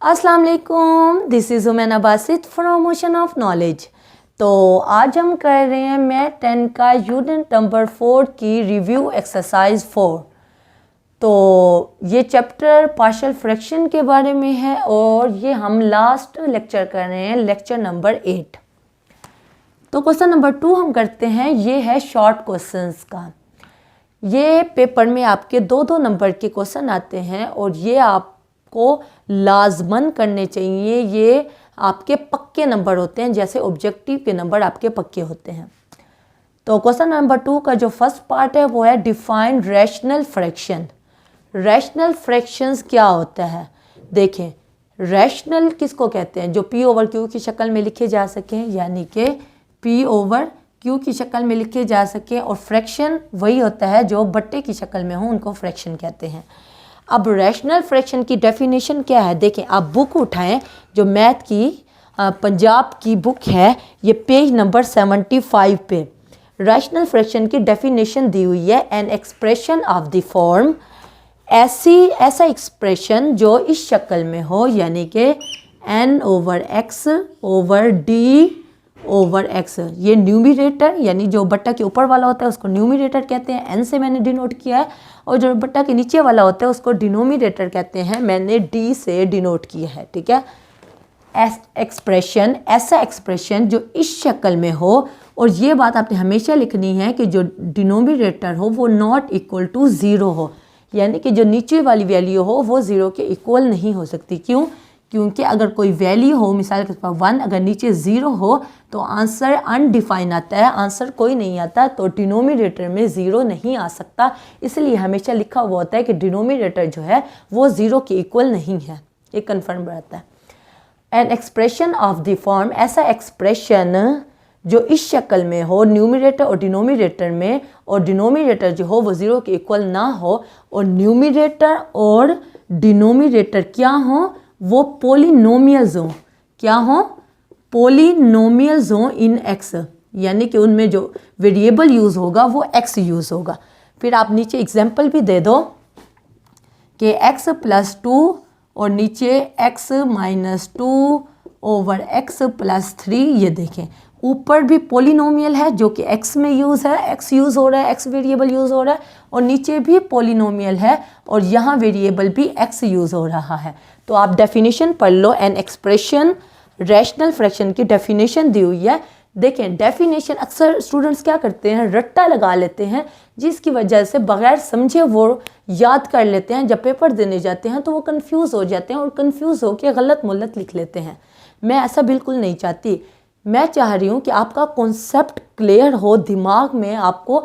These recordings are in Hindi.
अस्सलाम वालेकुम, this is Umaina Basit from ocean of knowledge. तो आज हम कर रहे हैं मैथ 10 का यूनिट नंबर 4 की रिव्यू एक्सरसाइज 4। तो ये चैप्टर पार्शियल फ्रैक्शन के बारे में है और ये हम लास्ट लेक्चर कर रहे हैं, लेक्चर नंबर 8। तो क्वेश्चन नंबर 2 हम करते हैं, ये है शॉर्ट क्वेश्चंस का। ये पेपर में आपके 2-2 नंबर के क्वेश्चन आते हैं और ये आपको लाजमन करने चाहिए। ये आपके पक्के नंबर होते हैं, जैसे ऑब्जेक्टिव के नंबर आपके पक्के होते हैं। तो क्वेश्चन नंबर 2 का जो फर्स्ट पार्ट है वो है define rational fraction. Rational fractions क्या होता है? देखें, रैशनल किसको कहते हैं? जो पी ओवर क्यू की शक्ल में लिखे जा सकें, यानी कि पी ओवर क्यू की शक्ल में लिखे जा सके। और फ्रैक्शन वही होता है जो बट्टे की शक्ल में हो, उनको फ्रैक्शन कहते हैं। अब रैशनल फ्रैक्शन की डेफिनेशन क्या है? देखें, आप बुक उठाएं, जो मैथ की पंजाब की बुक है, ये पेज नंबर 75 पे रैशनल फ्रैक्शन की डेफिनेशन दी हुई है। An expression of the form, ऐसा एक्सप्रेशन जो इस शक्ल में हो, यानी कि n over x over d over x। ये न्यूमिरेटर यानी जो बट्टा के ऊपर वाला होता है उसको न्यूमिरेटर कहते हैं, n से मैंने डिनोट किया है। और जो बट्टा के नीचे वाला होता है उसको डिनोमिनेटर कहते हैं, मैंने d से डिनोट किया है। ठीक है, ऐसा एक्सप्रेशन जो इस शक्ल में हो। और ये बात आपने हमेशा लिखनी है कि जो डिनोमिनेटर हो वो नॉट इक्वल टू 0 हो, यानी कि जो नीचे वाली वैल्यू हो वो 0 के इक्वल नहीं हो सकती। क्यों? क्योंकि अगर कोई वैल्यू हो, मिसाल के तौर पर 1, अगर नीचे 0 हो तो आंसर अनडिफाइन आता है, आंसर कोई नहीं आता। तो डिनोमिनेटर में 0 नहीं आ सकता, इसलिए हमेशा लिखा हुआ होता है कि डिनोमिनेटर जो है वो 0 के इक्वल नहीं है। ये कन्फर्म रहता है। An expression of the form, ऐसा एक्सप्रेशन जो इस शक्ल में हो, न्यूमिनेटर और डिनोमिनेटर में, और डिनोमिनेटर जो हो वो 0 के इक्वल ना हो, और न्यूमिनेटर और डिनोमिनेटर क्या हो? वो पोलिनोमियल्स हो। क्या हो? पोलिनोमियल्स हो इन x, यानी कि उनमें जो वेरिएबल यूज़ होगा वो x यूज़ होगा। फिर आप नीचे एग्जांपल भी दे दो कि x + 2 और नीचे x - 2 ओवर x + 3। ये देखें, ऊपर भी पोलिनोमियल है जो कि x में यूज़ है, x यूज़ हो रहा है, x वेरिएबल यूज़ हो रहा है, और नीचे भी पोलिनोमियल है और यहाँ वेरिएबल भी x यूज़ हो रहा है। तो आप डेफिनेशन पढ़ लो। एन एक्सप्रेशन, रैशनल फ्रैक्शन की डेफिनेशन दी हुई है। देखें, डेफिनेशन अक्सर स्टूडेंट्स क्या करते हैं, रट्टा लगा लेते हैं, जिसकी वजह से बगैर समझे वो याद कर लेते हैं। जब पेपर देने जाते हैं तो वो कंफ्यूज हो जाते हैं और कंफ्यूज होकर गलत मुल्लत लिख लेते हैं। मैं ऐसा बिल्कुल नहीं चाहती। मैं चाह रही हूँ कि आपका कॉन्सेप्ट क्लियर हो, दिमाग में आपको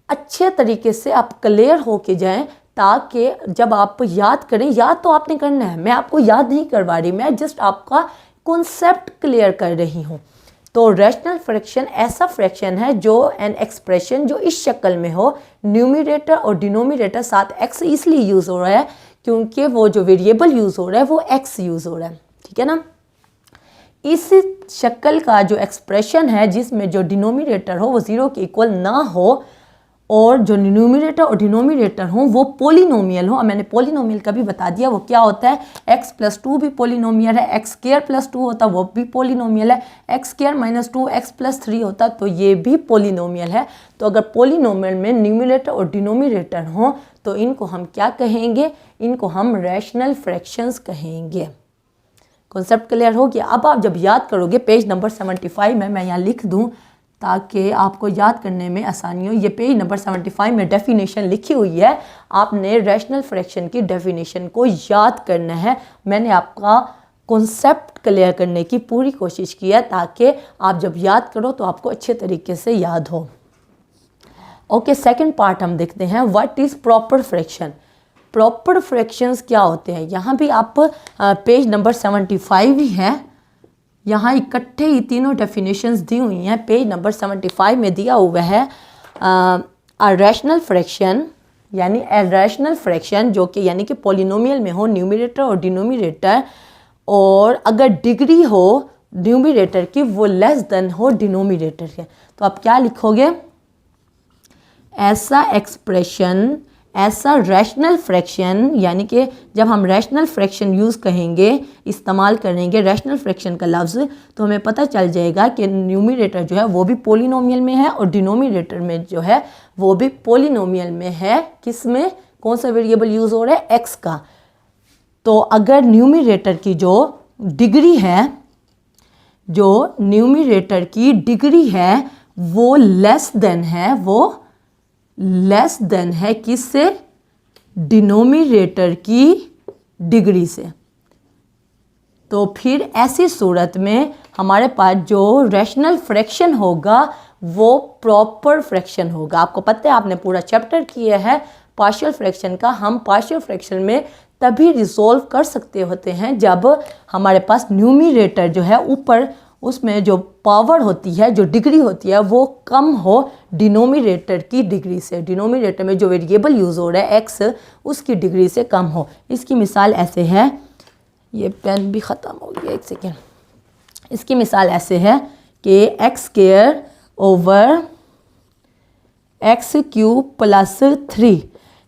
अच्छे तरीके से आप क्लियर हो के जाएं, ताकि जब आप याद करें, याद तो आपने करना है, मैं आपको याद नहीं करवा रही, मैं जस्ट आपका कॉन्सेप्ट क्लियर कर रही हूँ। तो रैशनल फ्रैक्शन ऐसा फ्रैक्शन है जो एन एक्सप्रेशन जो इस शक्ल में हो, न्यूमिनेटर और डिनोमिनेटर साथ x इसलिए यूज़ हो रहा है क्योंकि वो जो वेरिएबल यूज़ हो रहा है वो x यूज़ हो रहा है। ठीक है ना? इस शक्ल का जो एक्सप्रेशन है जिसमें जो डिनोमिनेटर हो वो 0 के इक्वल ना हो और जो न्यूमिनेटर और डिनोमिनेटर हो वो पोलिनोमियल हो। मैंने पोलिनोमियल का भी बता दिया, वो क्या होता है। x + 2 भी पोलिनोमियल है, x² + 2 होता वो भी पोलिनोमियल है, x² - 2 x + 3 होता तो ये भी पोलिनोमियल है। तो अगर पोलिनोमियल में न्यूमिनेटर और डिनोमिनेटर हो तो इनको हम क्या कहेंगे? इनको हम रैशनल फ्रैक्शंस कहेंगे। कॉन्सेप्ट क्लियर हो गया? अब आप जब याद करोगे, पेज नंबर 75 में मैं यहाँ लिख दूँ ताकि आपको याद करने में आसानी हो। ये पेज नंबर 75 में डेफिनेशन लिखी हुई है। आपने रैशनल फ्रैक्शन की डेफिनेशन को याद करना है। मैंने आपका कॉन्सेप्ट क्लियर करने की पूरी कोशिश की है ताकि आप जब याद करो तो आपको अच्छे तरीके से याद हो। ओके, सेकंड पार्ट हम देखते हैं, what is proper fraction. Proper fractions क्या होते हैं? यहाँ भी आप पेज नंबर 75 ही है, यहाँ इकट्ठे ही तीनों डेफिनेशंस दी हुई हैं। पेज नंबर 75 में दिया हुआ है अ रैशनल फ्रैक्शन, यानी ए रैशनल फ्रैक्शन जो कि यानी कि पोलिनोमियल में हो, न्यूमिनेटर और डिनोमिनेटर, और अगर डिग्री हो न्यूमिनेटर की वो लेस देन हो डिनोमिनेटर के। तो आप क्या लिखोगे? ऐसा एक्सप्रेशन ऐसा रैशनल फ्रैक्शन, यानी कि जब हम रैशनल फ्रैक्शन यूज़ कहेंगे, इस्तेमाल करेंगे रैशनल फ्रैक्शन का लफ्ज़, तो हमें पता चल जाएगा कि न्यूमरेटर जो है वो भी पोलिनोमियल में है और डिनोमिनेटर में जो है वो भी पोलिनोमियल में है। किस में, कौन सा वेरिएबल यूज़ हो रहा है, एक्स का। तो अगर न्यूमरेटर की जो डिग्री है, जो न्यूमरेटर की डिग्री है वो लेस देन है, वो लेस देन है किससे, डिनोमिनेटर की डिग्री से, तो फिर ऐसी सूरत में हमारे पास जो रैशनल फ्रैक्शन होगा वो प्रॉपर फ्रैक्शन होगा। आपको पता है, आपने पूरा चैप्टर किया है पार्शियल फ्रैक्शन का। हम पार्शियल फ्रैक्शन में तभी रिजॉल्व कर सकते होते हैं जब हमारे पास न्यूमरेटर जो है ऊपर, उसमें जो पावर होती है, जो डिग्री होती है वो कम हो डिनोमिनेटर की डिग्री से। डिनोमिनेटर में जो वेरिएबल यूज़ हो रहा है एक्स, उसकी डिग्री से कम हो। इसकी मिसाल ऐसे है, ये पेन भी ख़त्म हो गया, एक सेकेंड। इसकी मिसाल ऐसे है कि x square over x cube plus 3,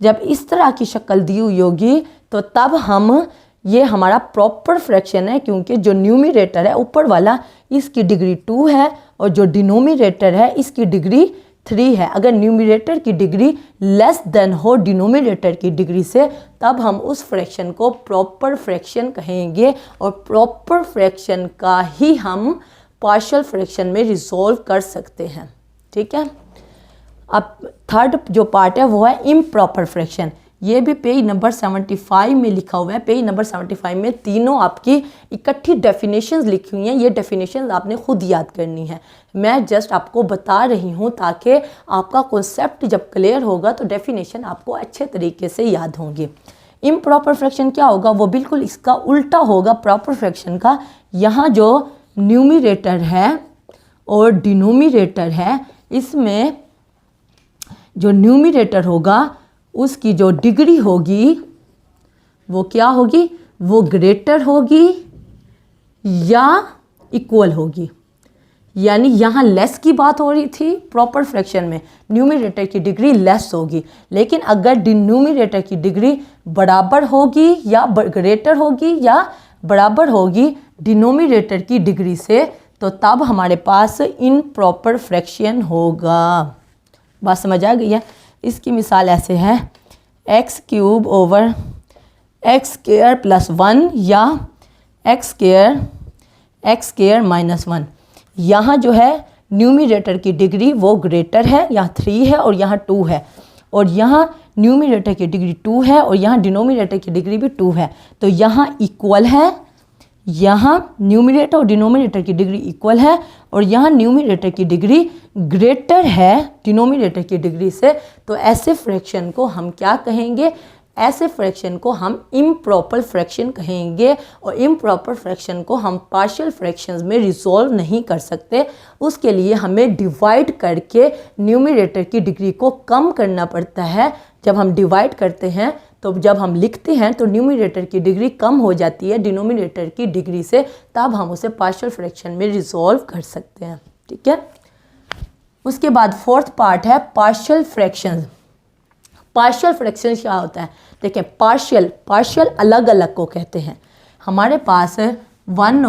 जब इस तरह की शक्ल दी हुई होगी तो तब हम, ये हमारा प्रॉपर फ्रैक्शन है, क्योंकि जो न्यूमरेटर है ऊपर वाला, इसकी डिग्री 2 है और जो डिनोमिनेटर है इसकी डिग्री 3 है। अगर न्यूमरेटर की डिग्री लेस देन हो डिनोमिनेटर की डिग्री से, तब हम उस फ्रैक्शन को प्रॉपर फ्रैक्शन कहेंगे और प्रॉपर फ्रैक्शन का ही हम पार्शियल फ्रैक्शन में रिजॉल्व कर सकते हैं। ठीक है। अब थर्ड जो पार्ट है वो है इम्प्रॉपर फ्रैक्शन। ये भी पेज नंबर 75 में लिखा हुआ है। पेज नंबर 75 में तीनों आपकी इकट्ठी डेफिनेशंस लिखी हुई हैं। ये डेफिनेशंस आपने खुद याद करनी है, मैं जस्ट आपको बता रही हूँ ताकि आपका कॉन्सेप्ट जब क्लियर होगा तो डेफिनेशन आपको अच्छे तरीके से याद होंगे। इम्प्रॉपर फ्रैक्शन क्या होगा, वो बिल्कुल इसका उल्टा होगा प्रॉपर फ्रैक्शन का। यहाँ जो न्यूमरेटर है और डिनोमिनेटर है, इसमें जो न्यूमरेटर होगा उसकी जो डिग्री होगी वो क्या होगी, वो ग्रेटर होगी या इक्वल होगी। यानी यहाँ लेस की बात हो रही थी प्रॉपर फ्रैक्शन में, न्यूमरेटर की डिग्री लेस होगी, लेकिन अगर डिनोमिनेटर की डिग्री बराबर होगी या ग्रेटर होगी या बराबर होगी डिनोमिनेटर की डिग्री से, तो तब हमारे पास इम्प्रॉपर फ्रैक्शन होगा। बात समझ आ गई है। इसकी मिसाल ऐसे है, x cube over x square plus 1 या एक्स स्क्वायर माइनस 1। यहाँ जो है न्यूमरेटर की डिग्री वो ग्रेटर है, यहाँ 3 है और यहाँ 2 है, और यहाँ न्यूमरेटर की डिग्री 2 है और यहाँ डिनोमिनेटर की डिग्री भी 2 है। तो यहाँ इक्वल है, यहाँ न्यूमरेटर और डिनोमिनेटर की डिग्री इक्वल है और यहाँ न्यूमरेटर की डिग्री ग्रेटर है डिनोमिनेटर की डिग्री से। तो ऐसे फ्रैक्शन को हम क्या कहेंगे, ऐसे फ्रैक्शन को हम इम्प्रॉपर फ्रैक्शन कहेंगे। और इम्प्रॉपर फ्रैक्शन को हम पार्शियल फ्रैक्शंस में रिजॉल्व नहीं कर सकते, उसके लिए हमें डिवाइड करके न्यूमरेटर की डिग्री को कम करना पड़ता है। जब हम डिवाइड करते हैं तो जब हम लिखते हैं तो न्यूमरेटर की डिग्री कम हो जाती है डिनोमिनेटर की डिग्री से, तब हम उसे पार्शियल फ्रैक्शन में रिजॉल्व कर सकते हैं। ठीक है। उसके बाद फोर्थ पार्ट है पार्शियल फ्रैक्शन। पार्शियल फ्रैक्शन क्या होता है, देखें, पार्शियल अलग अलग को कहते हैं। हमारे पास 1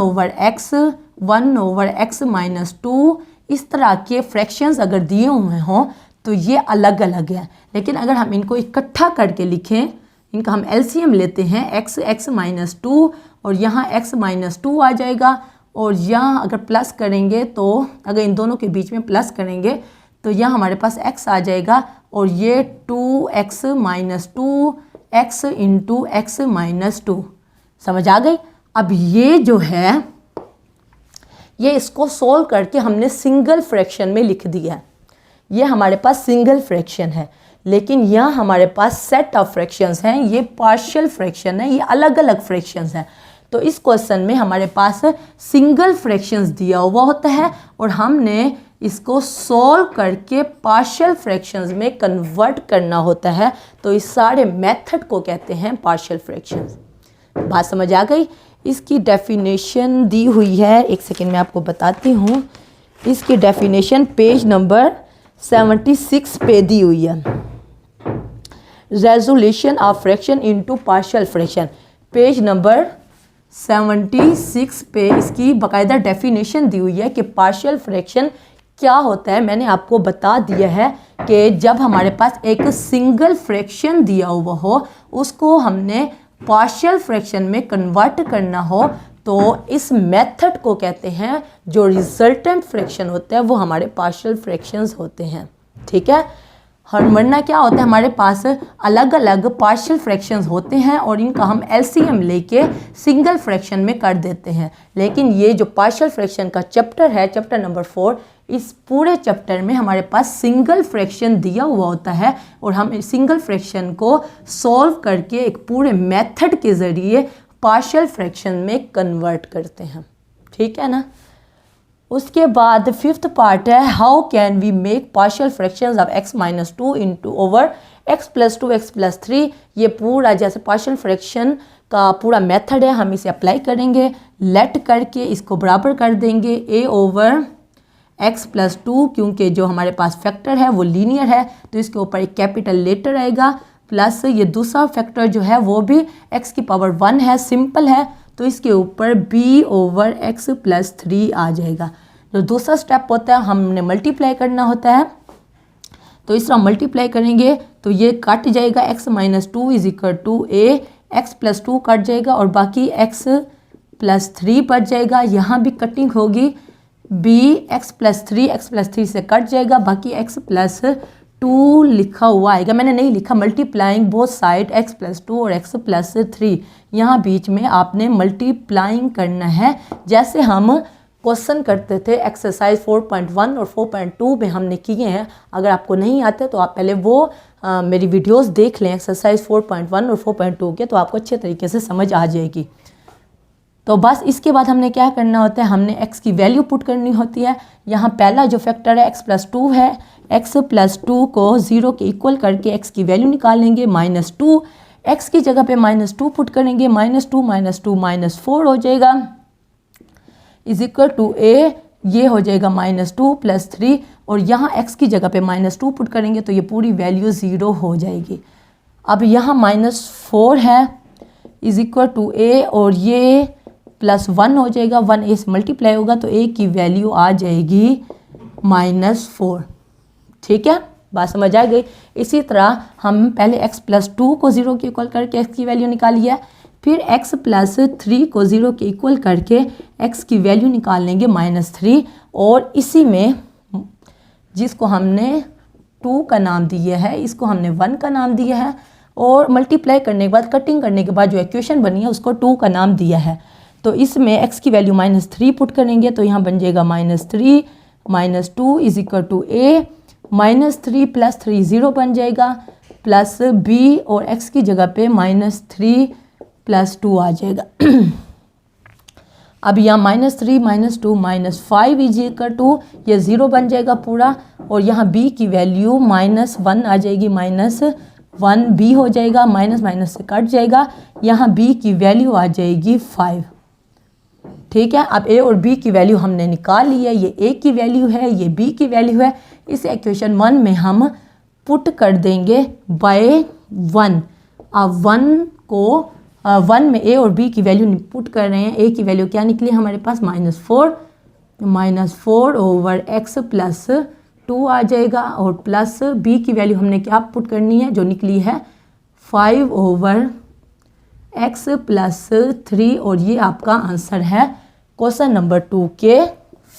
ओवर एक्स माइनस 2 इस तरह के फ्रैक्शंस अगर दिए हुए हों तो ये अलग अलग है, लेकिन अगर हम इनको इकट्ठा करके लिखें, इनका हम एलसीएम लेते हैं, एक्स माइनस 2 और यहाँ एक्स माइनस 2 आ जाएगा, और यहाँ अगर प्लस करेंगे तो अगर इन दोनों के बीच में प्लस करेंगे तो यहाँ हमारे पास x आ जाएगा, और ये 2x minus 2 x into x minus 2। समझ आ गई। अब ये जो है, ये इसको सोल्व करके हमने सिंगल फ्रैक्शन में लिख दिया। ये हमारे पास सिंगल फ्रैक्शन है, लेकिन यहाँ हमारे पास सेट ऑफ फ्रैक्शंस हैं, ये पार्शियल फ्रैक्शन है, ये अलग अलग फ्रैक्शंस हैं। तो इस क्वेश्चन में हमारे पास सिंगल फ्रैक्शंस दिया हुआ होता है और हमने इसको सॉल्व करके पार्शियल फ्रैक्शंस में कन्वर्ट करना होता है। तो इस सारे मेथड को कहते हैं पार्शियल फ्रैक्शंस। बात समझ आ गई। इसकी डेफिनेशन दी हुई है, एक सेकेंड में आपको बताती हूँ। इसकी डेफिनेशन पेज नंबर 76 पे दी हुई है। Resolution of fraction into partial fraction. Page number 76 पे इसकी बाकायदा डेफिनेशन दी हुई है कि पार्शियल फ्रैक्शन क्या होता है। मैंने आपको बता दिया है कि जब हमारे पास एक सिंगल फ्रैक्शन दिया हुआ हो, उसको हमने पार्शियल फ्रैक्शन में कन्वर्ट करना हो, तो इस मेथड को कहते हैं, जो रिजल्टेंट फ्रैक्शन होता है वो हमारे पार्शियल फ्रैक्शंस होते हैं। ठीक है, वरना क्या होता है, हमारे पास अलग अलग पार्शियल फ्रैक्शंस होते हैं और इनका हम एलसीएम लेके सिंगल फ्रैक्शन में कर देते हैं। लेकिन ये जो पार्शियल फ्रैक्शन का चैप्टर है, चैप्टर नंबर 4, इस पूरे चैप्टर में हमारे पास सिंगल फ्रैक्शन दिया हुआ होता है और हम इस सिंगल फ्रैक्शन को सॉल्व करके एक पूरे मेथड के ज़रिए पार्शियल फ्रैक्शन में कन्वर्ट करते हैं। ठीक है ना। उसके बाद 5th पार्ट है, how can we make partial fractions of x-2 into over x+2 x+3। ये पूरा जैसे पार्शियल फ्रैक्शन का पूरा मेथड है, हम इसे अप्लाई करेंगे। लेट करके इसको बराबर कर देंगे a ओवर x+2, क्योंकि जो हमारे पास फैक्टर है वो लीनियर है तो इसके ऊपर एक कैपिटल लेटर आएगा, प्लस ये दूसरा फैक्टर जो है वो भी x की पावर 1 है, सिंपल है, तो इसके ऊपर b ओवर x+3 आ जाएगा। जो दूसरा स्टेप होता है, हमने मल्टीप्लाई करना होता है, तो इस तरह मल्टीप्लाई करेंगे तो ये कट जाएगा, x-2 is equal to a, x+2 cut जाएगा और बाकी x+3 बच जाएगा। यहाँ भी कटिंग होगी, b x+3 से कट जाएगा, बाकी x+2 लिखा हुआ आएगा, मैंने नहीं लिखा, मल्टीप्लाइंग बोथ साइड x+2 और x+3। यहाँ बीच में आपने मल्टीप्लाइंग करना है, जैसे हम क्वेश्चन करते थे एक्सरसाइज 4.1 और 4.2 में हमने किए हैं। अगर आपको नहीं आते तो आप पहले वो मेरी वीडियोस देख लें एक्सरसाइज 4.1 और 4.2 के, तो आपको अच्छे तरीके से समझ आ जाएगी। तो बस इसके बाद हमने क्या करना होता है, हमने x की वैल्यू पुट करनी होती है। यहाँ पहला जो फैक्टर है x+2 है, x+2 को 0 के इक्वल करके x की वैल्यू निकालेंगे -2, x की जगह पे -2 पुट करेंगे, -2 -4 हो जाएगा, इज इक्वल टू a, ये हो जाएगा -2 + 3, और यहाँ x की जगह पे -2 पुट करेंगे तो ये पूरी वैल्यू 0 हो जाएगी। अब यहाँ -4 है, इज इक्वल टू a, और ये +1 हो जाएगा, 1 a से मल्टीप्लाई होगा तो a की वैल्यू आ जाएगी -4। ठीक है, बात समझ आ गई। इसी तरह हम पहले x+2 को 0 के इक्वल करके x की वैल्यू निकाली है, फिर x+3 को 0 के इक्वल करके x की वैल्यू निकाल लेंगे -3, और इसी में जिसको हमने 2 का नाम दिया है, इसको हमने 1 का नाम दिया है, और मल्टीप्लाई करने के बाद, कटिंग करने के बाद जो इक्वेशन बनी है उसको 2 का नाम दिया है। तो इसमें x की वैल्यू -3 पुट करेंगे तो यहाँ बन जाएगा -3 -2 इज इक्वल टू a, -3 + 3 0 बन जाएगा, प्लस b, और x की जगह पे -3 + 2 आ जाएगा। अब यहाँ -3 -2 -5 इज इक्वल टू, ये 0 बन जाएगा पूरा, और यहाँ b की वैल्यू -1 आ जाएगी, -1 b हो जाएगा, माइनस से कट जाएगा, यहाँ b की वैल्यू आ जाएगी 5। ठीक है, अब a और b की वैल्यू हमने निकाल ली है, ये a की वैल्यू है, ये b की वैल्यू है। इस इक्वेशन 1 में हम पुट कर देंगे बाय 1। अब 1 को 1 में a और b की वैल्यू पुट कर रहे हैं, a की वैल्यू क्या निकली हमारे पास -4 ओवर x+2 आ जाएगा, और प्लस b की वैल्यू हमने क्या पुट करनी है, जो निकली है 5 ओवर x+3, और ये आपका आंसर है क्वेश्चन नंबर 2 के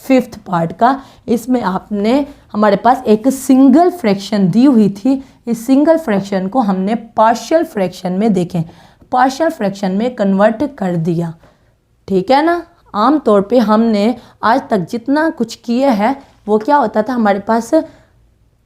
5th पार्ट का। इसमें आपने हमारे पास एक सिंगल फ्रैक्शन दी हुई थी, इस सिंगल फ्रैक्शन को हमने पार्शियल फ्रैक्शन में देखें, पार्शियल फ्रैक्शन में कन्वर्ट कर दिया। ठीक है ना। आम तौर पे हमने आज तक जितना कुछ किया है वो क्या होता था, हमारे पास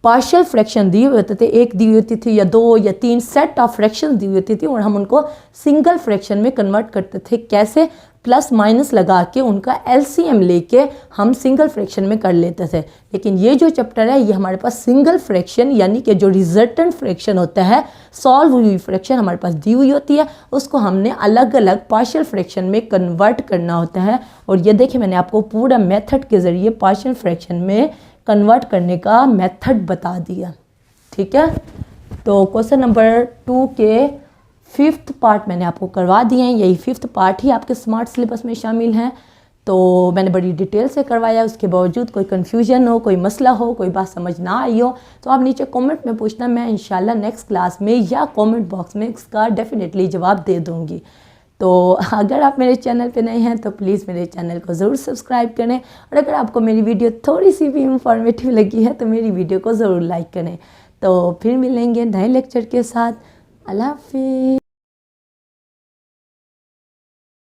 पार्शियल फ्रैक्शन दिए हुए होते थे, एक दी हुई होती थी या 2 या 3 सेट ऑफ फ्रैक्शन दी हुई होती थी, और हम उनको सिंगल फ्रैक्शन में कन्वर्ट करते थे। कैसे? प्लस माइनस लगा के उनका एलसीएम लेके हम सिंगल फ्रैक्शन में कर लेते थे। लेकिन ये जो चैप्टर है ये हमारे पास सिंगल फ्रैक्शन यानी कि जो रिजल्टेंट फ्रैक्शन होता है, सॉल्व हुई फ्रैक्शन हमारे पास दी हुई होती है, उसको हमने अलग अलग पार्शियल फ्रैक्शन में कन्वर्ट करना होता है। और ये देखिए मैंने आपको पूरा मेथड के ज़रिए पार्शियल फ्रैक्शन में कन्वर्ट करने का मेथड बता दिया। ठीक है, तो क्वेश्चन नंबर 2 के 5th पार्ट मैंने आपको करवा दिए हैं, यही 5th पार्ट ही आपके स्मार्ट सिलेबस में शामिल हैं। तो मैंने बड़ी डिटेल से करवाया, उसके बावजूद कोई कन्फ्यूजन हो, कोई मसला हो, कोई बात समझ ना आई हो तो आप नीचे कमेंट में पूछना, मैं इंशाल्लाह नेक्स्ट क्लास में या कमेंट बॉक्स में इसका डेफिनेटली जवाब दे दूँगी। तो अगर आप मेरे चैनल पे नए हैं तो प्लीज़ मेरे चैनल को ज़रूर सब्सक्राइब करें, और अगर आपको मेरी वीडियो थोड़ी सी भी इंफॉर्मेटिव लगी है तो मेरी वीडियो को ज़रूर लाइक करें। तो फिर मिलेंगे नए लेक्चर के साथ। अल्लाह हाफिज़।